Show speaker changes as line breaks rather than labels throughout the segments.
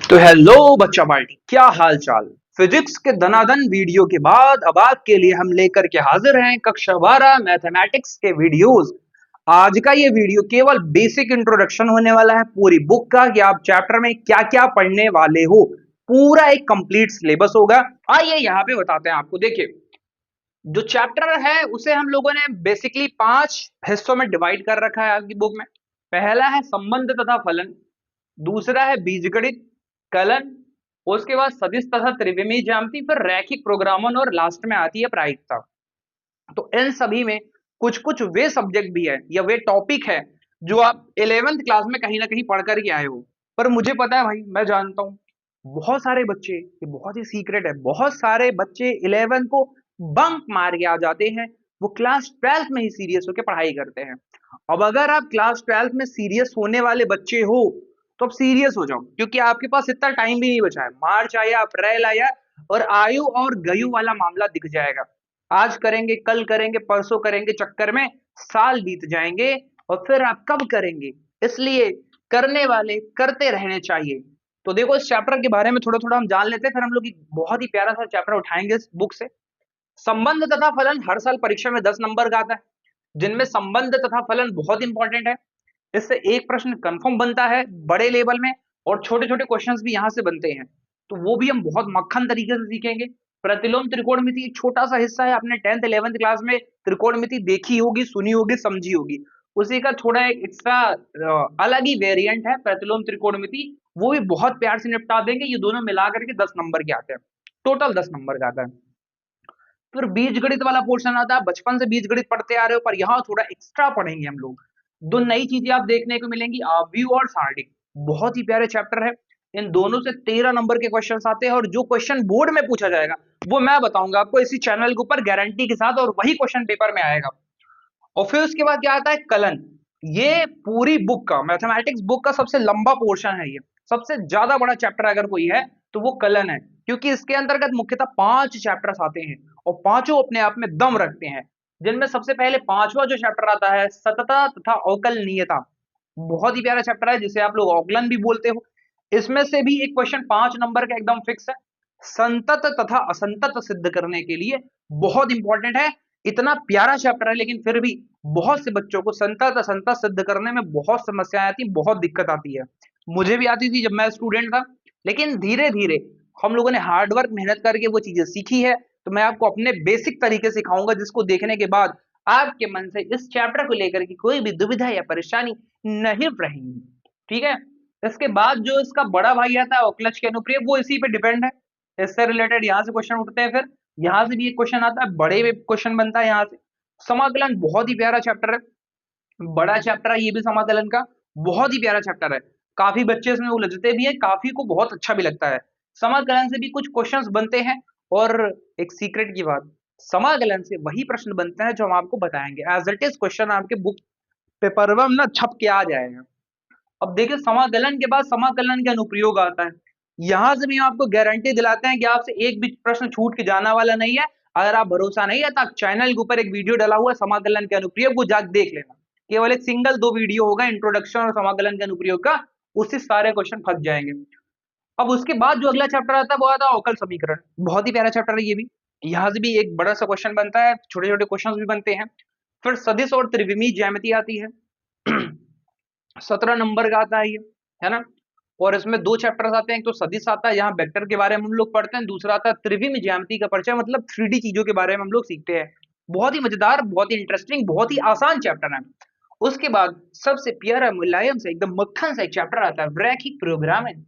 तो हेलो बच्चा पार्टी, क्या हाल चाल। फिजिक्स के धनाधन वीडियो के बाद अब आपके लिए हम लेकर के हाजिर हैं कक्षा 12 मैथमेटिक्स के वीडियोस। आज का ये वीडियो केवल बेसिक इंट्रोडक्शन होने वाला है पूरी बुक का कि आप चैप्टर में क्या क्या पढ़ने वाले हो। पूरा एक कंप्लीट सिलेबस होगा। आइए यहाँ पे बताते हैं आपको। देखिए, जो चैप्टर है उसे हम लोगों ने बेसिकली 5 हिस्सों में डिवाइड कर रखा है आपकी बुक में। पहला है संबंध तथा फलन, दूसरा है बीजगणित, कलन, उसके बाद सदिश तथा त्रिविमीय ज्यामिति, फिर रैखिक प्रोग्रामन और लास्ट में आती है प्रायिकता। तो इन सभी में कुछ कुछ वे सब्जेक्ट भी है या वे टॉपिक है जो आप 11th क्लास में कहीं ना कहीं पढ़ करके आए हो। पर मुझे पता है भाई, मैं जानता हूँ बहुत सारे बच्चे, ये बहुत ही सीक्रेट है, बहुत सारे बच्चे 11th को बंक मार के आ जाते हैं। वो क्लास 12th में ही सीरियस होकर पढ़ाई करते हैं। अब अगर आप क्लास 12th में सीरियस होने वाले बच्चे हो तो अब सीरियस हो जाओ, क्योंकि आपके पास इतना टाइम भी नहीं बचा है। मार्च आया, अप्रैल आया और आयु और गयु वाला मामला दिख जाएगा। आज करेंगे, कल करेंगे, परसों करेंगे चक्कर में साल बीत जाएंगे और फिर आप कब करेंगे। इसलिए करने वाले करते रहने चाहिए। तो देखो, इस चैप्टर के बारे में थोड़ा थोड़ा हम जान लेते हैं, फिर हम लोग एक बहुत ही प्यारा सा चैप्टर उठाएंगे इस बुक से। संबंध तथा फलन हर साल परीक्षा में 10 नंबर का आता है, जिनमें संबंध तथा फलन बहुत इंपॉर्टेंट है। इससे एक प्रश्न कंफर्म बनता है बड़े लेवल में, और छोटे छोटे क्वेश्चंस भी यहां से बनते हैं। तो वो भी हम बहुत मक्खन तरीके से सीखेंगे। प्रतिलोम त्रिकोणमिति एक छोटा सा हिस्सा है, आपने 10th 11th क्लास में त्रिकोणमिति देखी होगी, सुनी होगी, समझी होगी। उसी का थोड़ा एक एक्स्ट्रा अलग ही वेरिएंट है प्रतिलोम त्रिकोणमिति। वो भी बहुत प्यार से निपटा देंगे। ये दोनों मिलाकर के 10 नंबर के आते हैं, टोटल 10 नंबर का आता है। फिर बीजगणित वाला पोर्शन आता है। बचपन से बीजगणित पढ़ते आ रहे हो, पर यहाँ थोड़ा एक्स्ट्रा पढ़ेंगे हम लोग। दो नई चीजें आप देखने को मिलेंगी, आव्यूह और सारणी। बहुत ही प्यारे चैप्टर है। इन दोनों से 13 नंबर के क्वेश्चंस आते हैं, और जो क्वेश्चन बोर्ड में पूछा जाएगा वो मैं बताऊंगा आपको इसी चैनल के ऊपर गारंटी के साथ, और वही क्वेश्चन पेपर में आएगा। और फिर उसके बाद क्या आता है, कलन। ये पूरी बुक का, मैथमेटिक्स बुक का सबसे लंबा पोर्शन है। ये सबसे ज्यादा बड़ा चैप्टर अगर कोई है तो वो कलन है, क्योंकि इसके अंतर्गत मुख्यतः 5 चैप्टर्स आते हैं और पांचों अपने आप में दम रखते हैं। जिनमें सबसे पहले पांचवा जो चैप्टर आता है, सतता तथा अवकलनीयता। बहुत ही प्यारा चैप्टर है, जिसे आप लोग अवकलन भी बोलते हो। इसमें से भी एक क्वेश्चन 5 नंबर का एकदम फिक्स है, संतत तथा असंतत सिद्ध करने के लिए। बहुत इंपॉर्टेंट है। इतना प्यारा चैप्टर है, लेकिन फिर भी बहुत से बच्चों को संतत असंतत सिद्ध करने में बहुत समस्याएं आती, बहुत दिक्कत आती है। मुझे भी आती थी जब मैं स्टूडेंट था, लेकिन धीरे धीरे हम लोगों ने हार्डवर्क मेहनत करके वो चीजें सीखी है। तो मैं आपको अपने बेसिक तरीके सिखाऊंगा, जिसको देखने के बाद आपके मन से इस चैप्टर को लेकर के कोई भी दुविधा या परेशानी नहीं रहेगी। ठीक है। इसके बाद जो इसका बड़ा भाई आता है अवकलज के अनुप्रिय, वो इसी पे डिपेंड है। इससे रिलेटेड यहाँ से क्वेश्चन उठते हैं। फिर यहाँ से भी एक क्वेश्चन आता है, बड़े में क्वेश्चन बनता है यहाँ से। समाकलन बहुत ही प्यारा चैप्टर है, बड़ा चैप्टर है ये भी समाकलन का। बहुत ही प्यारा चैप्टर है। काफी बच्चे इसमें उलझते भी है, काफी को बहुत अच्छा भी लगता है। समाकलन से भी कुछ क्वेश्चंस बनते हैं। और एक सीक्रेट की बात, समाकलन से वही प्रश्न बनते हैं जो हम आपको बताएंगे। एज इट इज क्वेश्चन आपके बुक पेपर में ना छप के आ जाएगा। अब देखिए, समाकलन के बाद समाकलन के अनुप्रयोग आता है। यहां से भी हम आपको गारंटी दिलाते हैं कि आपसे एक भी प्रश्न छूट के जाने वाला नहीं है। अगर आप भरोसा नहीं है तो आप चैनल के ऊपर एक वीडियो डाला हुआ है समाकलन के अनुप्रयोग, वो जाकर देख लेना। केवल एक सिंगल 2 वीडियो होगा इंट्रोडक्शन और समाकलन के अनुप्रयोग का, उससे सारे क्वेश्चन फंस जाएंगे। अब उसके बाद जो अगला चैप्टर आता है वो आता है अवकल समीकरण। बहुत ही प्यारा चैप्टर है ये भी। यहाँ से भी एक बड़ा सा क्वेश्चन बनता है, छोटे छोटे क्वेश्चन भी बनते हैं। फिर सदिश और त्रिविमीय ज्यामिति आती है। 17 नंबर का आता है ये, है ना। और इसमें 2 चैप्टर्स आते हैं, एक तो सदिश आता है, यहाँ वेक्टर के बारे में हम लोग पढ़ते हैं। दूसरा आता है त्रिविमीय ज्यामिति का परिचय, मतलब 3D चीजों के बारे में हम लोग सीखते हैं। बहुत ही मजेदार, बहुत ही इंटरेस्टिंग, बहुत ही आसान चैप्टर है। उसके बाद सबसे प्यारा, मुलायम से, एकदम मक्खन सा एक चैप्टर आता है, रैखिक प्रोग्रामिंग।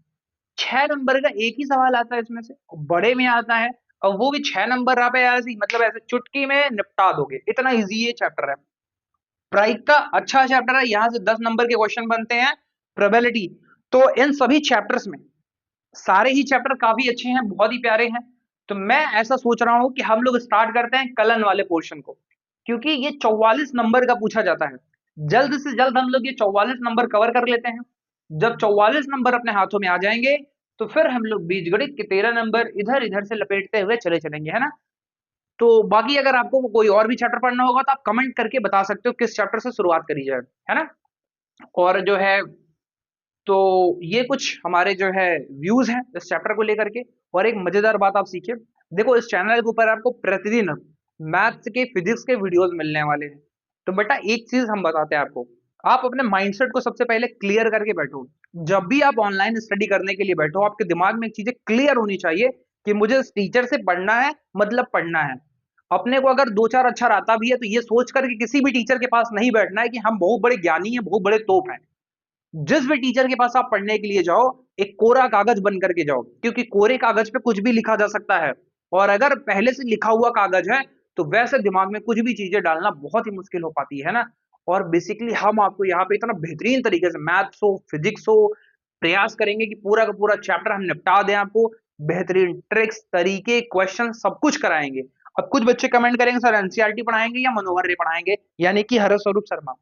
6 नंबर का एक ही सवाल आता है इसमें से, बड़े में आता है। और वो भी 6 नंबर आप ऐसे, मतलब ऐसे चुटकी में निपटा दोगे, इतना इजी ये चैप्टर है। प्रायिकता अच्छा चैप्टर है, यहां से 10 नंबर के क्वेश्चन बनते हैं। प्रोबेबिलिटी, तो इन सभी चैप्टर्स में सारे ही चैप्टर काफी अच्छे हैं, बहुत ही प्यारे हैं। तो मैं ऐसा सोच रहा हूं कि हम लोग स्टार्ट करते हैं कलन वाले पोर्शन को, क्योंकि ये 44 नंबर का पूछा जाता है। जल्द से जल्द हम लोग ये 44 नंबर कवर कर लेते हैं। जब 44 नंबर अपने हाथों में आ जाएंगे तो फिर हम लोग बीजगणित के 13 नंबर इधर इधर से लपेटते हुए चले चलेंगे, है ना। तो बाकी अगर आपको कोई और भी चैप्टर पढ़ना होगा तो आप कमेंट करके बता सकते हो किस चैप्टर से शुरुआत करी जाए, है ना। और जो है तो ये कुछ हमारे जो है व्यूज हैं इस चैप्टर को लेकर के। और एक मजेदार बात आप सीखिए, देखो इस चैनल के ऊपर आपको प्रतिदिन मैथ्स के फिजिक्स के वीडियोस मिलने वाले हैं। तो बेटा एक चीज हम बताते हैं आपको, आप अपने माइंडसेट को सबसे पहले क्लियर करके बैठो। जब भी आप ऑनलाइन स्टडी करने के लिए बैठो, आपके दिमाग में एक चीजें क्लियर होनी चाहिए कि मुझे इस टीचर से पढ़ना है, मतलब पढ़ना है। अपने को अगर दो चार अक्षर आता भी है तो ये सोच करके किसी भी टीचर के पास नहीं बैठना है कि हम बहुत बड़े ज्ञानी हैं, बहुत बड़े तोप हैं। जिस भी टीचर के पास आप पढ़ने के लिए जाओ, एक कोरा कागज बन करके जाओ, क्योंकि कोरे कागज पे कुछ भी लिखा जा सकता है। और अगर पहले से लिखा हुआ कागज है तो वैसे दिमाग में कुछ भी चीजें डालना बहुत ही मुश्किल हो पाती है ना। और बेसिकली हम आपको यहाँ पे इतना बेहतरीन तरीके से मैथ्स हो फिजिक्स हो प्रयास करेंगे कि पूरा का पूरा चैप्टर हम निपटा दें आपको। बेहतरीन ट्रिक्स तरीके क्वेश्चन सब कुछ कराएंगे। अब कुछ बच्चे कमेंट करेंगे सर एनसीईआरटी पढ़ाएंगे या मनोहर रे पढ़ाएंगे, यानी कि हरस्वरूप स्वरूप शर्मा।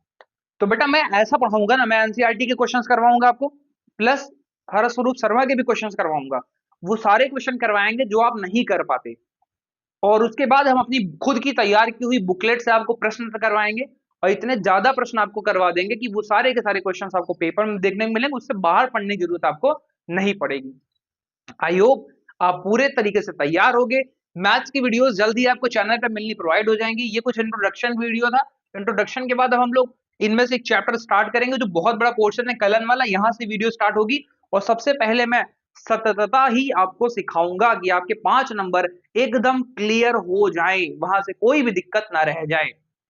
तो बेटा मैं ऐसा पढ़ाऊंगा ना, मैं एनसीईआरटी के क्वेश्चंस करवाऊंगा आपको, प्लस हर स्वरूप शर्मा के भी क्वेश्चंस करवाऊंगा। वो सारे क्वेश्चन करवाएंगे जो आप नहीं कर पाते। और उसके बाद हम अपनी खुद की तैयार की हुई बुकलेट से आपको प्रश्न करवाएंगे। और इतने ज्यादा प्रश्न आपको करवा देंगे कि वो सारे के सारे क्वेश्चंस आपको पेपर में देखने को मिलेंगे, उससे बाहर पढ़ने की जरूरत आपको नहीं पड़ेगी। आई होप आप पूरे तरीके से तैयार होगे। मैथ्स की वीडियोस जल्दी आपको चैनल पर मिलनी प्रोवाइड हो जाएंगी। ये कुछ इंट्रोडक्शन वीडियो था। इंट्रोडक्शन के बाद अब हम लोग इनमें से एक चैप्टर स्टार्ट करेंगे जो बहुत बड़ा पोर्शन है कलन वाला, यहां से वीडियो स्टार्ट होगी। और सबसे पहले मैं सततता ही आपको सिखाऊंगा कि आपके 5 नंबर एकदम क्लियर हो जाए, वहां से कोई भी दिक्कत ना रह जाए।